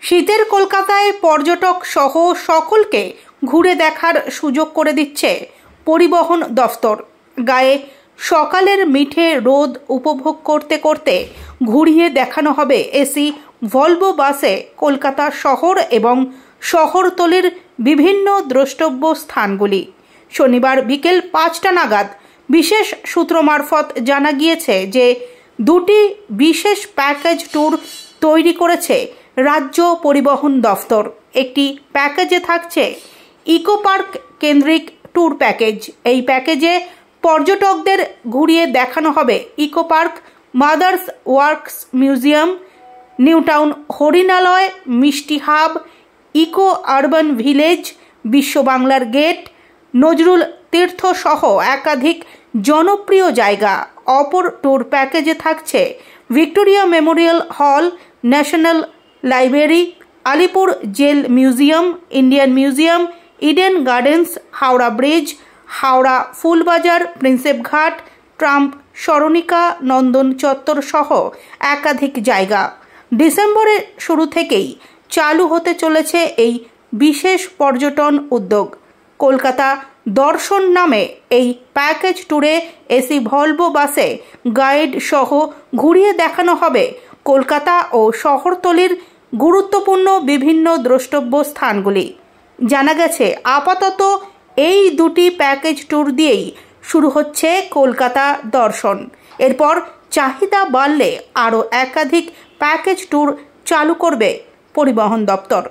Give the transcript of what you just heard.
শীতের কলকাতায় পর্যটক সহ সকলকে ঘুরে দেখার সুযোগ করে দিচ্ছে পরিবহন দফতর। গায়ে সকালের মিঠে রোদ উপভোগ করতে করতে ঘুরিয়ে দেখানো হবে এসি ভলভো বাসে কলকাতা শহর এবং শহরতলির বিভিন্ন দ্রষ্টব্য স্থানগুলি। শনিবার বিকেল 5টা নাগাদ বিশেষ সূত্র মারফত জানা গিয়েছে যে দুটি বিশেষ প্যাকেজ ট্যুর তৈরি করেছে রাজ্য পরিবহন দফতর। একটি প্যাকেজে থাকছে ইকো পার্ক কেন্দ্রিক ট্যুর প্যাকেজ। এই প্যাকেজে পর্যটকদের ঘুরিয়ে দেখানো হবে eco park, mothers wax museum, New Town হরিণালয়, Mishti hub, eco urban village, বিশ্ব বাংলার গেট, নজরুল তীর্থ সহ একাধিক জনপ্রিয় জায়গা। অপর ট্যুর প্যাকেজে থাকছে Victoria Memorial Hall, National Library, Alipur jail museum, Indian museum, Eden Gardens, Howrah bridge, Howrah Phulbazar, Prinsep ghat, tram সরণিকা, নন্দন চত্বর সহ একাধিক জায়গা। ডিসেম্বরের শুরু থেকেই চালু হতে চলেছে এই বিশেষ পর্যটন উদ্যোগ। কলকাতা দর্শন নামে এই প্যাকেজ ট্যুরে এসি ভলভো বাসে গাইড সহ ঘুরিয়ে দেখানো হবে কলকাতা ও শহরতলির গুরুত্বপূর্ণ বিভিন্ন দ্রষ্টব্য স্থানগুলি। জানা গেছে আপাতত এই দুটি প্যাকেজ ট্যুর দিয়েই শুরু হচ্ছে কলকাতা দর্শন। এরপর চাহিদা বাড়লে আরও একাধিক প্যাকেজ ট্যুর চালু করবে পরিবহন দপ্তর।